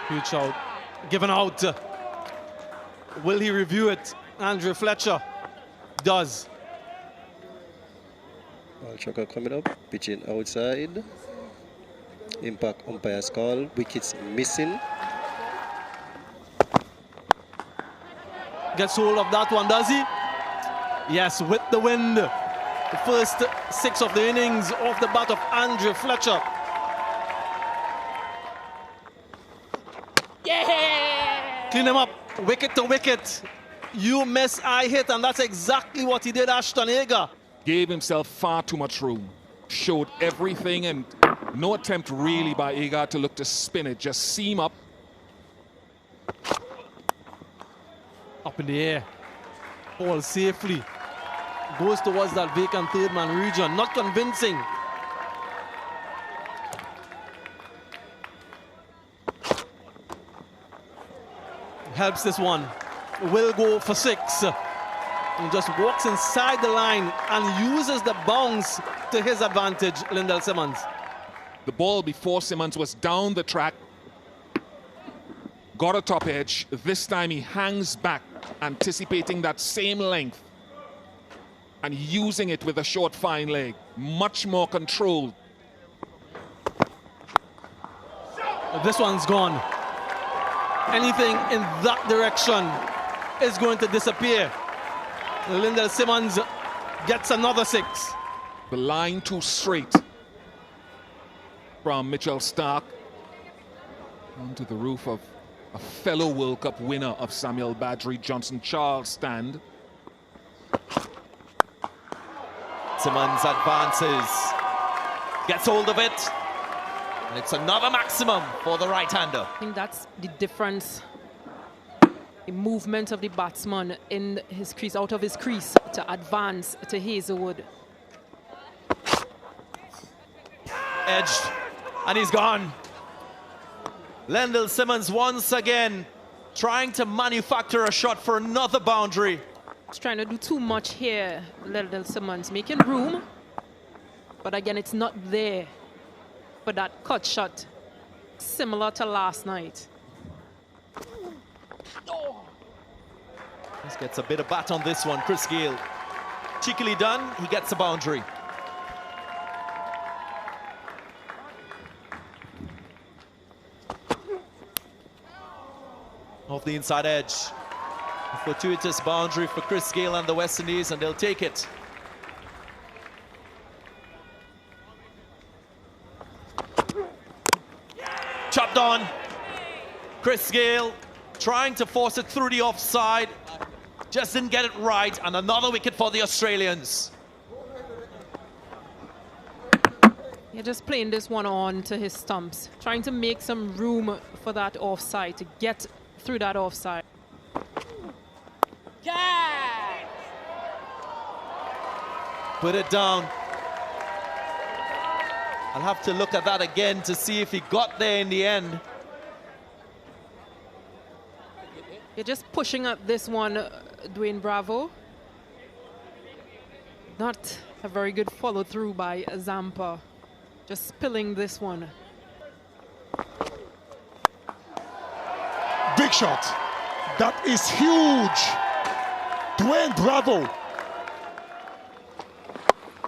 Huge shot. Given out. Will he review it? Andrew Fletcher does. Ball trucker coming up, pitching outside. Impact umpire's call. Wickets missing. Gets hold of that one, does he? Yes, with the wind. The first 6 of the innings off the bat of Andrew Fletcher. Yeah! Clean him up, wicket to wicket. You miss, I hit, and that's exactly what he did, Ashton Agar. Gave himself far too much room. Showed everything, and no attempt really by Agar to look to spin it. Just seam up. Up in the air. Ball safely. Goes towards that vacant third man region. Not convincing. Helps this one. Will go for 6. And just walks inside the line and uses the bounce to his advantage, Lindell Simmons. The ball before Simmons was down the track. Got a top edge. This time he hangs back, anticipating that same length and using it with a short fine leg. Much more controlled. This one's gone. Anything in that direction is going to disappear. Lindell Simmons gets another 6. The line too straight from Mitchell Stark onto the roof of a fellow World Cup winner of Samuel Badri Johnson Charles stand. Simmons advances, gets hold of it, and it's another maximum for the right-hander. I think that's the difference. The movement of the batsman in his crease, out of his crease, to advance to Hazelwood. Edged, and he's gone. Lindell Simmons once again trying to manufacture a shot for another boundary. He's trying to do too much here, Lindell Simmons, making room, but again, it's not there for that cut shot, similar to last night. Just gets a bit of bat on this one, Chris Gayle. Cheekily done, he gets a boundary. Off the inside edge. A fortuitous boundary for Chris Gayle and the West Indies, and they'll take it. Chopped on. Chris Gayle trying to force it through the offside. Just didn't get it right, and another wicket for the Australians. You're just playing this one on to his stumps, trying to make some room for that offside, to get through that offside. Yeah! Put it down. I'll have to look at that again to see if he got there in the end. You're just pushing up this one, Dwayne Bravo. Not a very good follow through by Zampa. Just spilling this one. Big shot. That is huge. Dwayne Bravo.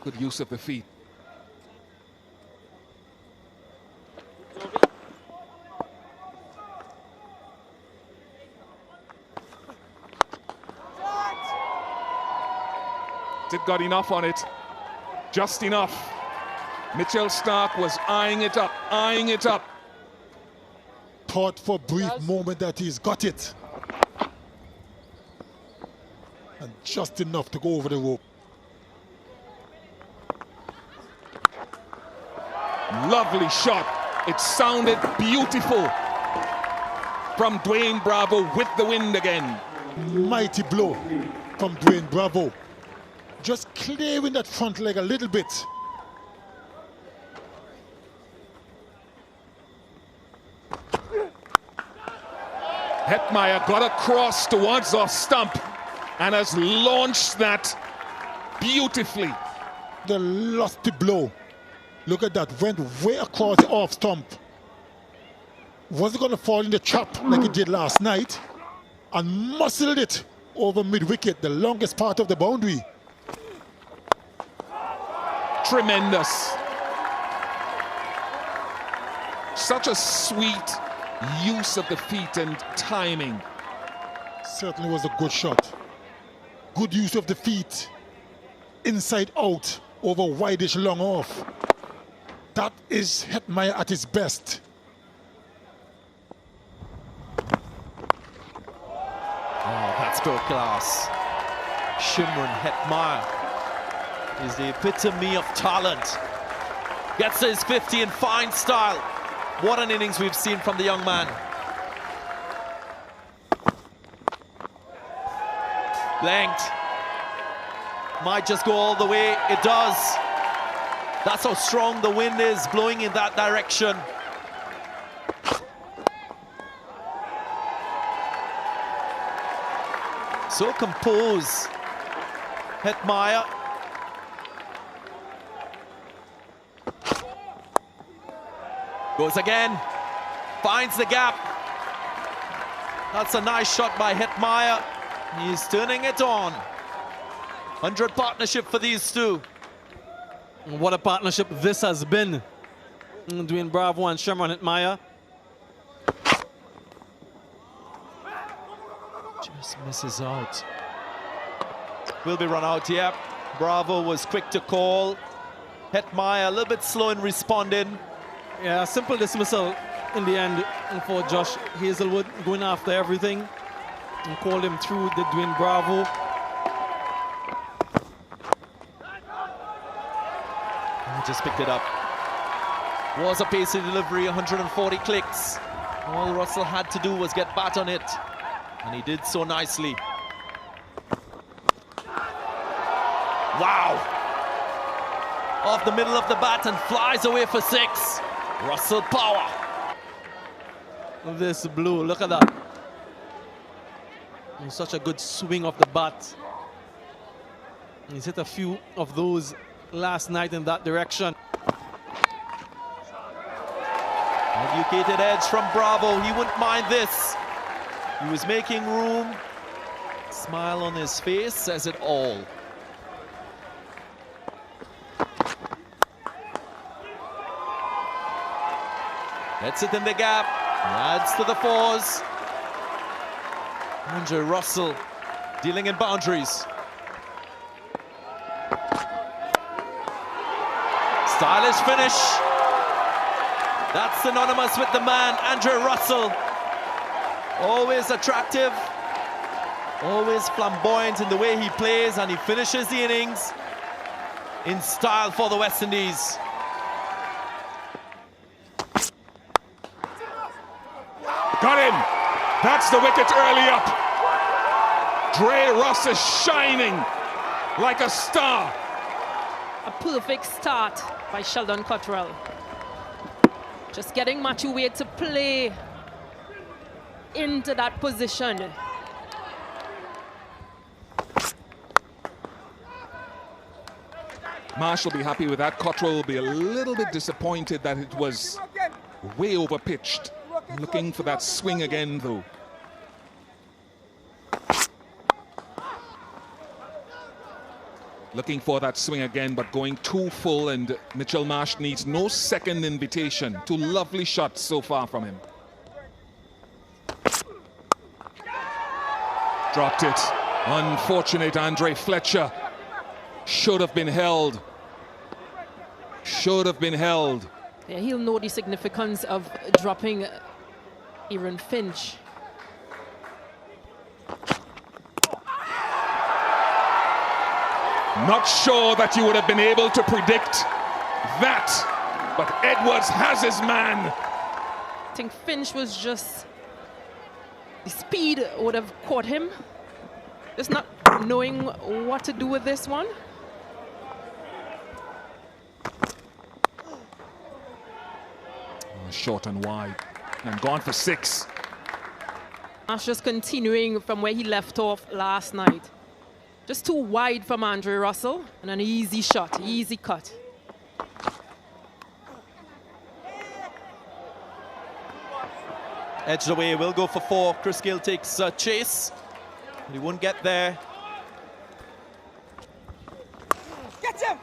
Good use of the feet. It got enough on it. Just enough. Mitchell Stark was eyeing it up, eyeing it up. Thought for a brief moment that he's got it. And just enough to go over the rope. Lovely shot. It sounded beautiful from Dwayne Bravo with the wind again. Mighty blow from Dwayne Bravo. Just clearing that front leg a little bit. Hetmeyer got across towards off stump and has launched that beautifully. The lusty blow. Look at that, went way across the off stump. Was it going to fall in the trap like it did last night and muscled it over mid-wicket, the longest part of the boundary. Tremendous. Such a sweet use of the feet and timing. Certainly was a good shot. Good use of the feet. Inside out over wideish long off. That is Hetmyer at his best. Oh, that's good class. Shimron Hetmyer is the epitome of talent. Gets his 50 in fine style. What an innings we've seen from the young man. Blanked. Might just go all the way. It does. That's how strong the wind is blowing in that direction. So composed, Hetmyer. Goes again, finds the gap. That's a nice shot by Hetmyer. He's turning it on. 100 partnership for these two. What a partnership this has been between Bravo and Shimron Hetmyer. Just misses out. Will be run out, yep. Bravo was quick to call. Hetmyer a little bit slow in responding. Yeah, simple dismissal in the end for Josh Hazelwood, going after everything and called him through the Dwayne Bravo. He just picked it up. Was a pacey delivery, 140 clicks. All Russell had to do was get bat on it, and he did so nicely. Wow! Off the middle of the bat and flies away for 6. Russell power. This blue, look at that. And such a good swing of the bat. He's hit a few of those last night in that direction. Educated edge from Bravo. He wouldn't mind this. He was making room. Smile on his face says it all. Gets it in the gap. Adds to the 4s. Andre Russell dealing in boundaries. Stylish finish. That's synonymous with the man, Andre Russell. Always attractive, always flamboyant in the way he plays, and he finishes the innings in style for the West Indies. Got him. That's the wicket early up. Dre Russ is shining like a star. A perfect start by Sheldon Cottrell. Just getting Matthew Wade to play into that position. Marsh will be happy with that. Cottrell will be a little bit disappointed that it was way over pitched. Looking for that swing again, though. Looking for that swing again, but going too full, and Mitchell Marsh needs no second invitation. 2 lovely shots so far from him. Dropped it. Unfortunate Andre Fletcher. Should have been held. Should have been held. Yeah, he'll know the significance of dropping Aaron Finch. Not sure that you would have been able to predict that, but Edwards has his man. I think Finch was just, the speed would have caught him. Just not knowing what to do with this one. Short and wide, and gone for 6. Marsh just continuing from where he left off last night. Just too wide from Andre Russell, and an easy shot, easy cut. Edged away, will go for 4. Chris Gayle takes chase. But he won't get there. Get him!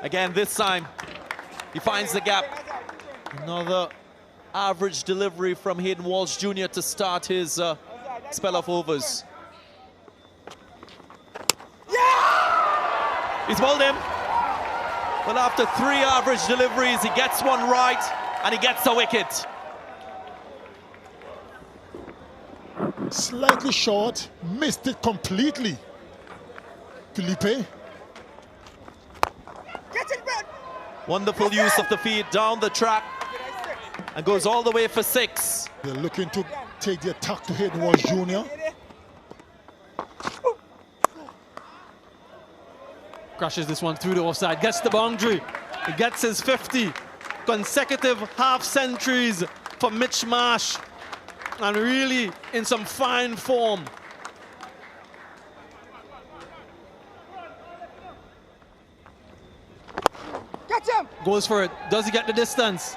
Again, this time, he finds the gap. Another average delivery from Hayden Walsh Jr. to start his spell of overs. Yeah! He's bowled him. But after 3 average deliveries, he gets one right and he gets a wicket. Slightly short, missed it completely. Felipe. Get it, Brad! Wonderful use of the feet down the track and goes all the way for 6. They're looking to take the attack to Hayden Walsh Jr. Crashes this one through the offside, gets the boundary. He gets his 50. Consecutive half centuries for Mitch Marsh. And really in some fine form. Get him! Goes for it. Does he get the distance?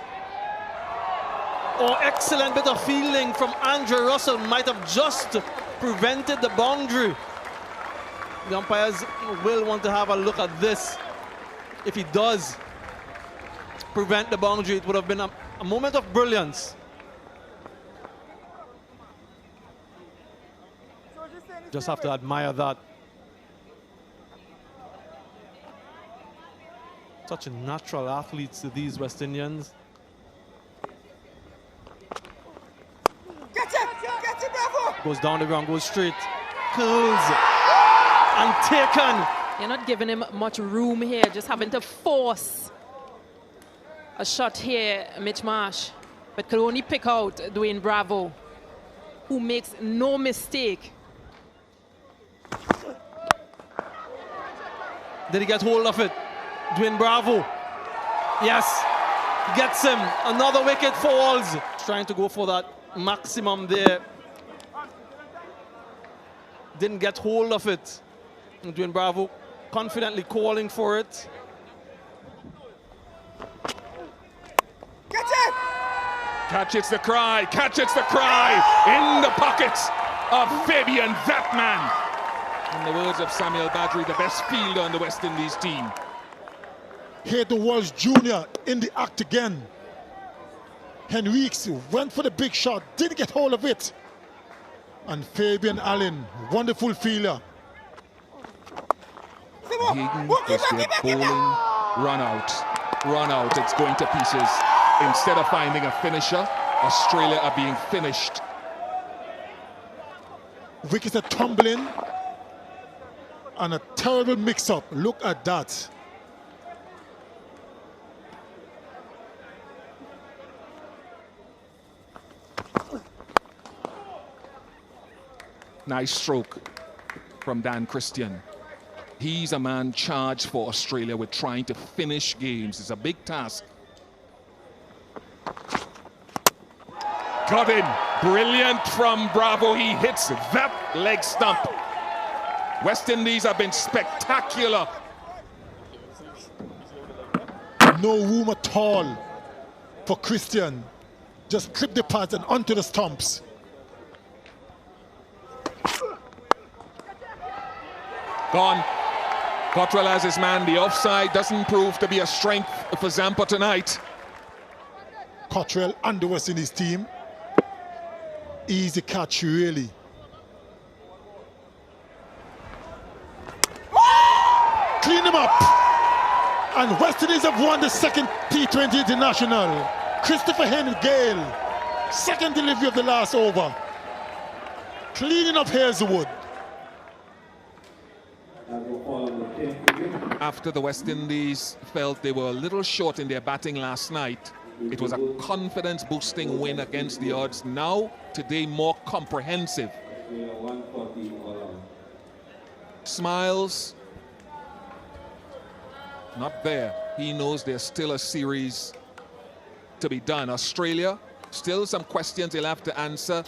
Oh, excellent bit of fielding from Andrew Russell. Might have just prevented the boundary. The umpires will want to have a look at this. If he does prevent the boundary, it would have been a moment of brilliance. Just have to admire that. Such natural athletes to these West Indians. Get him! Get him, Bravo! Goes down the ground, goes straight. Curls and taken. You're not giving him much room here, just having to force a shot here, Mitch Marsh. But could only pick out Dwayne Bravo, who makes no mistake. Did he get hold of it? Dwayne Bravo. Yes, gets him. Another wicket falls. Trying to go for that maximum there. Didn't get hold of it. And Dwayne Bravo confidently calling for it. Get him! Catch it's the cry, catch it's the cry in the pockets of Fabian, that man. In the words of Samuel Badri, the best fielder on the West Indies team. Hayden Walsh Jr. in the act again. Henriques went for the big shot, didn't get hold of it. And Fabian Allen, wonderful fielder. Hayden is their bowling run out, it's going to pieces. Instead of finding a finisher, Australia are being finished. Wickets are tumbling. And a terrible mix-up. Look at that. Nice stroke from Dan Christian. He's a man charged for Australia with trying to finish games. It's a big task. Got him. Brilliant from Bravo. He hits that leg stump. West Indies have been spectacular. No room at all for Christian. Just clip the pads and onto the stumps. Gone. Cottrell has his man. The offside doesn't prove to be a strength for Zampa tonight. Cottrell and the West Indies team. Easy catch, really. Clean him up. And West Indies have won the second T20 International. Christopher Henry Gale, second delivery of the last over. Cleaning up Hazelwood. After the West Indies felt they were a little short in their batting last night, it was a confidence-boosting win against the odds. Now, today, more comprehensive. Smiles. Not there. He knows there's still a series to be done. Australia, still some questions he'll have to answer.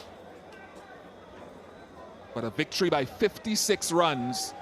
But a victory by 56 runs